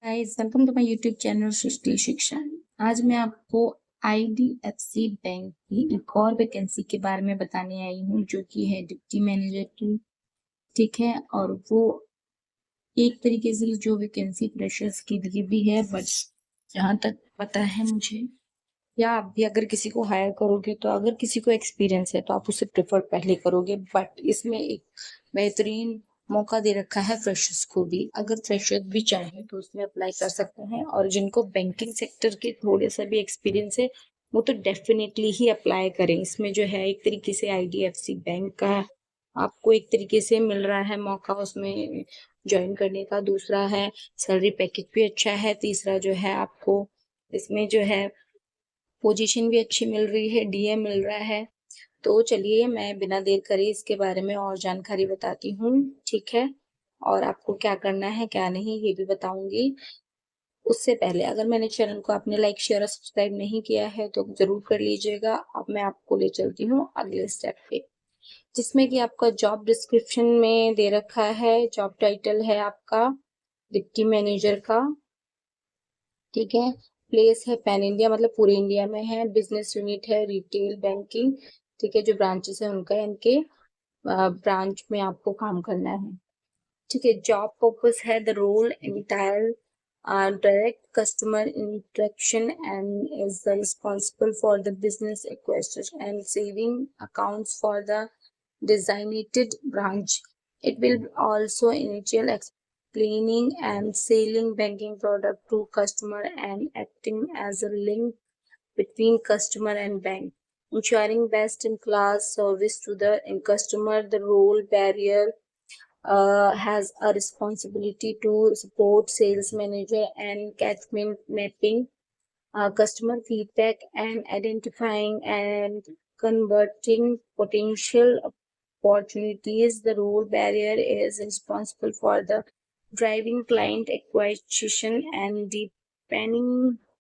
Guys welcome to my YouTube channel Srishti Shiksha. आज मैं आपको आईडीएफसी बैंक की एक और वैकेंसी के बारे में बताने आई हूँ जो कि है डिप्टी मैनेजर की। ठीक है, और वो एक तरीके से जो वैकेंसी फ्रेशर्स के लिए भी है, बट जहाँ तक पता है मुझे, या आप भी अगर किसी को हायर करोगे तो अगर किसी को एक्सपीरियंस है तो आप उसे प्रेफर पहले करोगे, बट इसमें एक बेहतरीन मौका दे रखा है फ्रेशर्स को भी। अगर फ्रेशर्स भी चाहे तो उसमें अप्लाई कर सकते हैं, और जिनको बैंकिंग सेक्टर के थोड़े सा भी एक्सपीरियंस है वो तो डेफिनेटली ही अप्लाई करें। इसमें जो है एक तरीके से आईडीएफसी बैंक का आपको एक तरीके से मिल रहा है मौका उसमें ज्वाइन करने का। दूसरा है सैलरी पैकेज भी अच्छा है। तीसरा जो है आपको इसमें जो है पोजीशन भी अच्छी मिल रही है, डीए मिल रहा है। तो चलिए मैं बिना देर करे इसके बारे में और जानकारी बताती हूँ। ठीक है, और आपको क्या करना है क्या नहीं ये भी बताऊंगी। उससे पहले अगर मैंने चैनल को आपने लाइक शेयर और सब्सक्राइब नहीं किया है तो जरूर कर लीजिएगा। अब मैं आपको ले चलती हूँ अगले स्टेप पे, जिसमें कि आपका जॉब डिस्क्रिप्शन में दे रखा है। जॉब टाइटल है आपका डिप्टी मैनेजर का। ठीक है, प्लेस है पैन इंडिया, मतलब पूरे इंडिया में है। बिजनेस यूनिट है रिटेल बैंकिंग। ठीक है, जो ब्रांचेस है उनका इनके ब्रांच में आपको काम करना है। ठीक है, जॉब पर्पस है the role entire direct customer interaction and is the responsible for the business acquisition and saving accounts for the designated branch. It will also initial explaining and selling banking product to customer and acting as a link between customer and bank, ensuring best in class service to the customer. The role barrier has a responsibility to support sales manager and catchment mapping, customer feedback, and identifying and converting potential opportunities. The role barrier is responsible for the driving client acquisition and deepening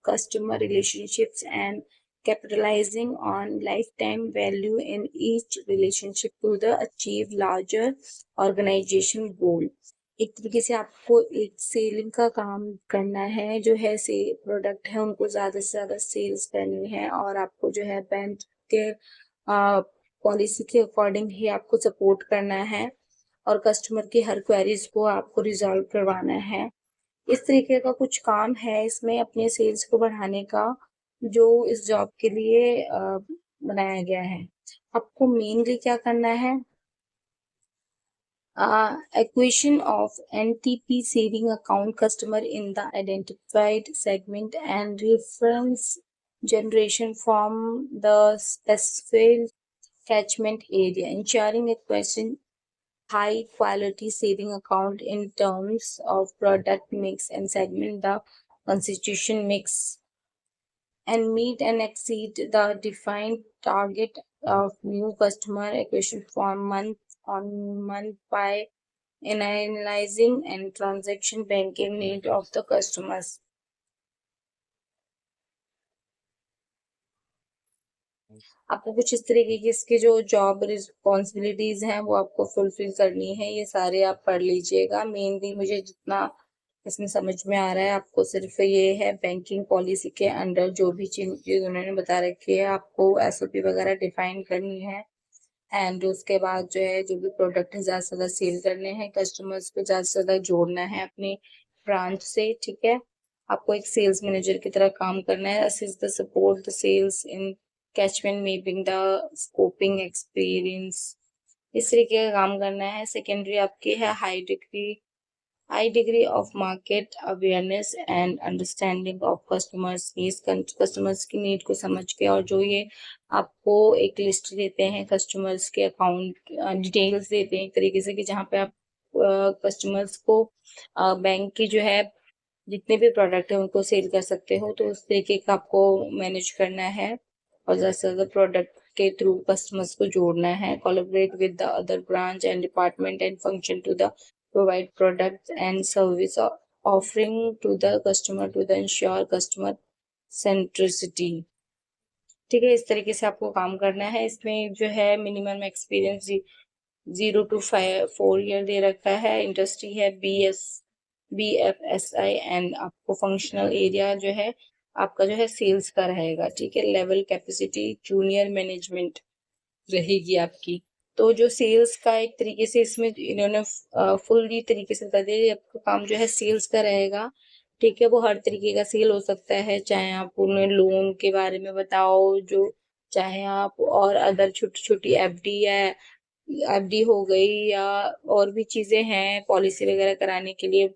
customer relationships and capitalizing on lifetime value in each relationship to the achieve larger organization goal. एक तरीके से आपको एक selling का काम करना है। जो है से प्रोडक्ट है उनको ज्यादा से ज्यादा सेल्स करनी है, और आपको जो है बैंक के पॉलिसी के अकॉर्डिंग ही आपको सपोर्ट करना है, और कस्टमर की हर क्वेरीज को आपको रिजॉल्व करवाना है। इस तरीके का कुछ काम है इसमें अपने सेल्स को बढ़ाने का, जो इस जॉब के लिए बनाया गया है। आपको मेनली क्या करना है, acquisition of NTP saving account customer in the identified segment and reference generation from the specified catchment area, ensuring acquisition high quality saving account in terms of product mix and segment the constitution mix, and meet and exceed the defined target of new customer acquisition from month on month by analyzing and transaction banking need of the customers. आपको कुछ इस तरीके की इसकी जो job responsibilities हैं वो आपको फुलफिल करनी है। ये सारे आप पढ़ लीजिएगा। मेनली मुझे जितना इसमें समझ में आ रहा है आपको सिर्फ ये है बैंकिंग पॉलिसी के अंडर जो भी चीज उन्होंने बता रखी है आपको एसओपी वगैरह डिफाइन करनी है। एंड उसके बाद जो है जो भी प्रोडक्ट है ज्यादा से ज्यादा सेल करने हैं, कस्टमर्स को ज्यादा से ज्यादा जोड़ना है अपने ब्रांच से। ठीक है, आपको एक सेल्स मैनेजर की तरह काम करना है। Assist the support the sales in catchment mapping the scoping experience, इस तरीके का काम करना है। सेकेंडरी आपकी है high degree of market awareness and understanding of customers needs, customers की नीड को समझ के, और जो ये आपको एक लिस्ट देते हैं कस्टमर्स के अकाउंट डिटेल्स देते हैं एक तरीके से कि जहाँ पे आप कस्टमर्स को बैंक की जो है जितने भी प्रोडक्ट है उनको सेल कर सकते हो, तो उस तरीके का आपको मैनेज करना है और ज़्यादा से ज़्यादा प्रोडक्ट के थ्रू कस्टमर्स को जोड़ना है। Collaborate with the other branch and department and function to the provide product and service offering to the customer to the ensure customer centricity. ठीक है, इस तरीके से आपको काम करना है। इसमें जो है मिनिमम एक्सपीरियंस 0 to 4 ईयर दे रखा है। इंडस्ट्री है BS BFSI एंड आपको फंक्शनल एरिया जो है आपका जो है सेल्स का रहेगा, ठीक है। लेवल कैपेसिटी जूनियर मैनेजमेंट रहेगी आपकी। तो जो सेल्स का एक तरीके से इसमें इन्होंने फुल्ली तरीके से बता दिया, आपका काम जो है सेल्स का रहेगा, ठीक है। वो हर तरीके का सेल हो सकता है, चाहे आप उन्हें लोन के बारे में बताओ, जो चाहे आप और अदर छोटी छोटी एफडी हो गई या और भी चीजें हैं पॉलिसी वगैरह कराने के लिए,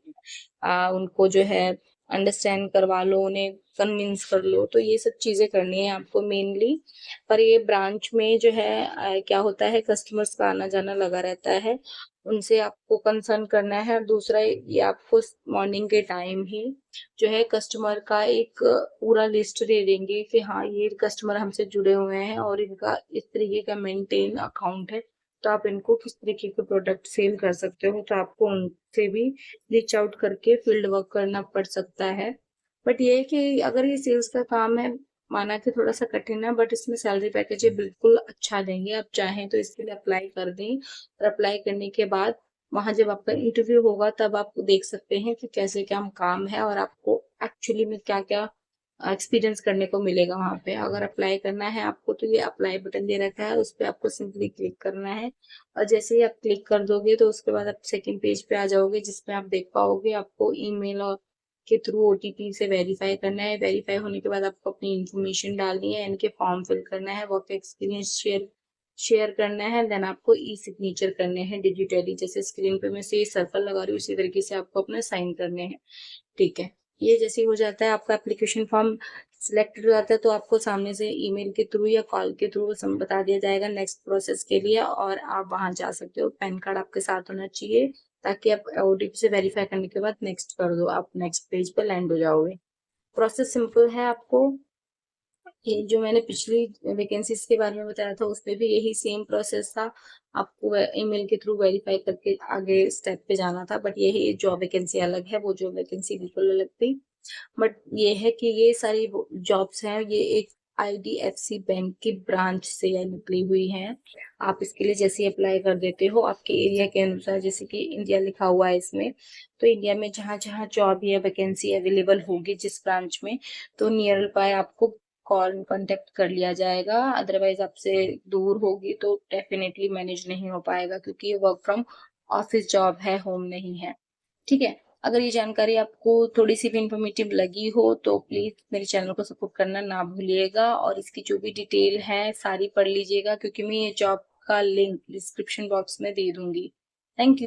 उनको जो है अंडरस्टैंड करवा लो, उन्हें कन्विंस कर लो, तो ये सब चीजें करनी है आपको मेनली। पर ये ब्रांच में जो है क्या होता है, कस्टमर्स का आना जाना लगा रहता है, उनसे आपको कंसर्न करना है। और दूसरा ये आपको मॉर्निंग के टाइम ही जो है कस्टमर का एक पूरा लिस्ट दे देंगे कि हाँ ये कस्टमर हमसे जुड़े हुए हैं और इनका इस तरीके का मेंटेन अकाउंट है, तो आप इनको किस तरीके के प्रोडक्ट सेल कर सकते हो, तो आपको उनसे भी रीच आउट करके फील्ड वर्क करना पड़ सकता है। बट ये है कि अगर ये सेल्स का काम है, माना कि थोड़ा सा कठिन है, बट इसमें सैलरी पैकेज ये बिल्कुल अच्छा देंगे। आप चाहें तो इसके लिए अप्लाई कर दें, और अप्लाई करने के बाद वहां जब आपका इंटरव्यू होगा तब आप देख सकते हैं कि कैसे क्या काम है और आपको एक्चुअली में क्या क्या एक्सपीरियंस करने को मिलेगा वहां पे। अगर अप्लाई करना है आपको तो ये अप्लाई बटन दे रखा है, उस पर आपको सिंपली क्लिक करना है, और जैसे ही आप क्लिक कर दोगे तो उसके बाद आप सेकंड पेज पे आ जाओगे, जिसमें आप देख पाओगे आपको ईमेल और के थ्रू ओटीपी से वेरीफाई करना है। वेरीफाई होने के बाद आपको अपनी इन्फॉर्मेशन डालनी है, इनके फॉर्म फिल करना है, वर्क एक्सपीरियंस शेयर करना है, देन आपको ई सिग्नेचर करने हैं डिजिटली, जैसे स्क्रीन पे मैं से सर्कल लगा रही हूँ उसी तरीके से आपको अपना साइन करने हैं, ठीक है। ये जैसे ही हो जाता है आपका एप्लीकेशन फॉर्म सिलेक्टेड हो जाता है, तो आपको सामने से ईमेल के थ्रू या कॉल के थ्रू बता दिया जाएगा नेक्स्ट प्रोसेस के लिए, और आप वहां जा सकते हो। पैन कार्ड आपके साथ होना चाहिए, ताकि आप ओटीपी से वेरीफाई करने के बाद नेक्स्ट कर दो, आप नेक्स्ट पेज पे लैंड हो जाओगे। प्रोसेस सिंपल है। आपको ये जो मैंने पिछली वैकेंसीज के बारे में बताया था उसमें भी यही सेम प्रोसेस था, आपको ईमेल के थ्रू वेरीफाई करके आगे स्टेप पे जाना था। बट यही जॉब वैकेंसी अलग है, वो जॉब वैकेंसी बिल्कुल अलग थी। बट ये है कि ये सारी जॉब्स हैं, ये एक आईडीएफसी बैंक की ब्रांच से निकली हुई हैं। आप इसके लिए जैसे अप्लाई कर देते हो आपके एरिया के अनुसार, जैसे कि इंडिया लिखा हुआ है इसमें, तो इंडिया में जहाँ जहाँ जॉब या वैकेंसी अवेलेबल होगी जिस ब्रांच में, तो नियर बाय आपको कॉल कांटेक्ट कर लिया जाएगा। अदरवाइज आपसे दूर होगी तो डेफिनेटली मैनेज नहीं हो पाएगा, क्योंकि ये वर्क फ्रॉम ऑफिस जॉब है, होम नहीं है, ठीक है। अगर ये जानकारी आपको थोड़ी सी भी इंफॉर्मेटिव लगी हो तो प्लीज मेरे चैनल को सपोर्ट करना ना भूलिएगा, और इसकी जो भी डिटेल है सारी पढ़ लीजिएगा, क्योंकि मैं ये जॉब का लिंक डिस्क्रिप्शन बॉक्स में दे दूंगी। Thank you.